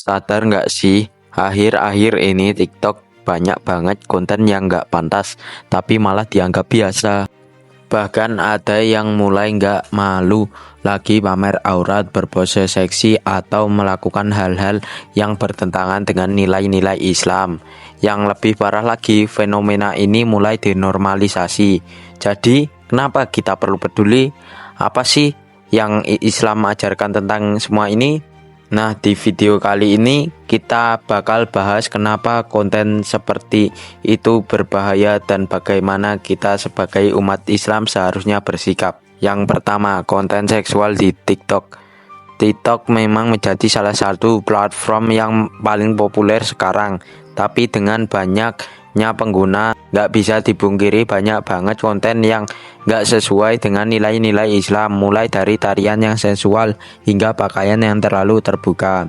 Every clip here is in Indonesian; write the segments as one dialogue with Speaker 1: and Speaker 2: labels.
Speaker 1: Sadar nggak sih, akhir-akhir ini TikTok banyak banget konten yang nggak pantas, tapi malah dianggap biasa. Bahkan ada yang mulai nggak malu lagi pamer aurat, berpose seksi, atau melakukan hal-hal yang bertentangan dengan nilai-nilai Islam. Yang lebih parah lagi, fenomena ini mulai dinormalisasi. Jadi, kenapa kita perlu peduli? Apa sih yang Islam ajarkan tentang semua ini? Nah, di video kali ini kita bakal bahas kenapa konten seperti itu berbahaya dan bagaimana kita sebagai umat Islam seharusnya bersikap. Yang pertama, konten seksual di TikTok. TikTok memang menjadi salah satu platform yang paling populer sekarang, tapi dengan banyaknya pengguna, nggak bisa dipungkiri banyak banget konten yang nggak sesuai dengan nilai-nilai Islam, mulai dari tarian yang sensual hingga pakaian yang terlalu terbuka.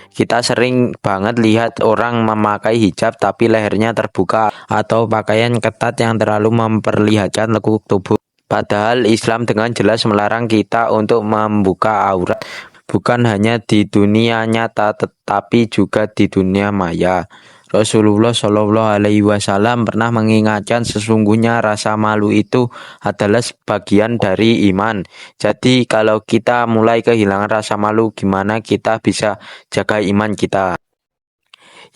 Speaker 1: Kita sering banget lihat orang memakai hijab tapi lehernya terbuka, atau pakaian ketat yang terlalu memperlihatkan lekuk tubuh. Padahal Islam dengan jelas melarang kita untuk membuka aurat, bukan hanya di dunia nyata tetapi juga di dunia maya. Rasulullah Shallallahu Alaihi Wasallam pernah mengingatkan sesungguhnya rasa malu itu adalah sebagian dari iman. Jadi kalau kita mulai kehilangan rasa malu, gimana kita bisa jaga iman kita?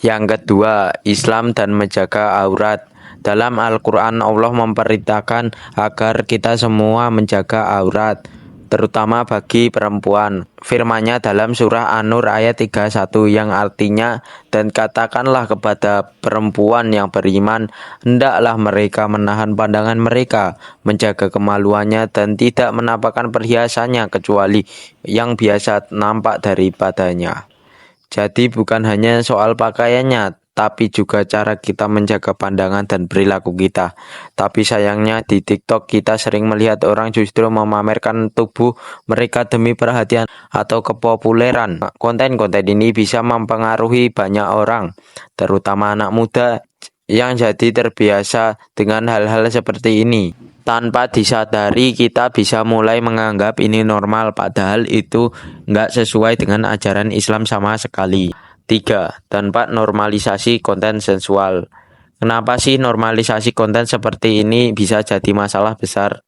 Speaker 1: Yang kedua, Islam dan menjaga aurat. Dalam Al-Quran Allah memperintahkan agar kita semua menjaga aurat, terutama bagi perempuan. Firman-Nya dalam surah An-Nur ayat 31 yang artinya, dan katakanlah kepada perempuan yang beriman, hendaklah mereka menahan pandangan mereka, menjaga kemaluannya dan tidak menampakkan perhiasannya kecuali yang biasa nampak daripadanya. Jadi bukan hanya soal pakaiannya, tapi juga cara kita menjaga pandangan dan perilaku kita. Tapi sayangnya di TikTok kita sering melihat orang justru memamerkan tubuh mereka demi perhatian atau kepopuleran. Konten-konten ini bisa mempengaruhi banyak orang, terutama anak muda yang jadi terbiasa dengan hal-hal seperti ini. Tanpa disadari kita bisa mulai menganggap ini normal, padahal itu nggak sesuai dengan ajaran Islam sama sekali. 3. Tanpa normalisasi konten sensual. Kenapa sih normalisasi konten seperti ini bisa jadi masalah besar?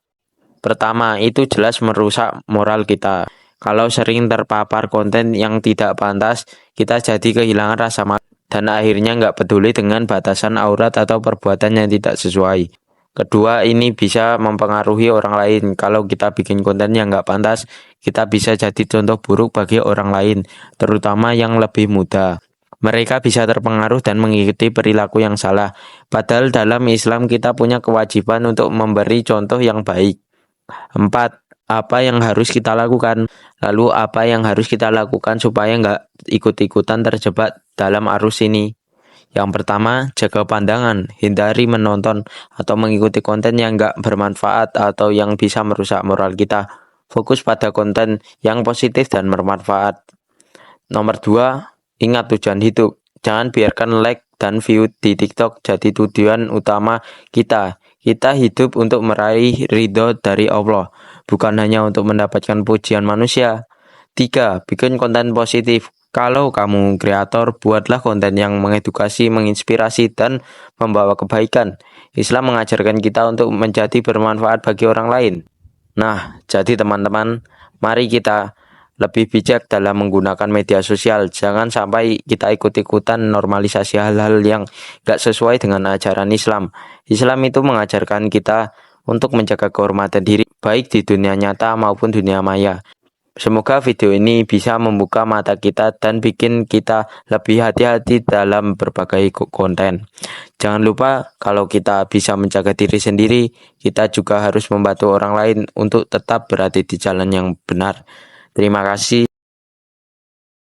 Speaker 1: Pertama, itu jelas merusak moral kita. Kalau sering terpapar konten yang tidak pantas, kita jadi kehilangan rasa malu dan akhirnya nggak peduli dengan batasan aurat atau perbuatan yang tidak sesuai. Kedua, ini bisa mempengaruhi orang lain. Kalau kita bikin konten yang nggak pantas, kita bisa jadi contoh buruk bagi orang lain, terutama yang lebih muda. Mereka bisa terpengaruh dan mengikuti perilaku yang salah. Padahal dalam Islam kita punya kewajiban untuk memberi contoh yang baik. 4. Apa yang harus kita lakukan? Lalu apa yang harus kita lakukan supaya nggak ikut-ikutan terjebak dalam arus ini? Yang pertama, jaga pandangan, hindari menonton atau mengikuti konten yang nggak bermanfaat atau yang bisa merusak moral kita. Fokus pada konten yang positif dan bermanfaat. Nomor 2, ingat tujuan hidup. Jangan biarkan like dan view di TikTok jadi tujuan utama kita. Kita hidup untuk meraih ridho dari Allah, bukan hanya untuk mendapatkan pujian manusia. 3. Bikin konten positif. Kalau kamu kreator, buatlah konten yang mengedukasi, menginspirasi, dan membawa kebaikan. Islam mengajarkan kita untuk menjadi bermanfaat bagi orang lain. Nah, jadi teman-teman, mari kita lebih bijak dalam menggunakan media sosial. Jangan sampai kita ikut-ikutan normalisasi hal-hal yang gak sesuai dengan ajaran Islam. Islam itu mengajarkan kita untuk menjaga kehormatan diri, baik di dunia nyata maupun dunia maya. Semoga video ini bisa membuka mata kita dan bikin kita lebih hati-hati dalam berbagai konten. Jangan lupa, kalau kita bisa menjaga diri sendiri, kita juga harus membantu orang lain untuk tetap berada di jalan yang benar. Terima kasih.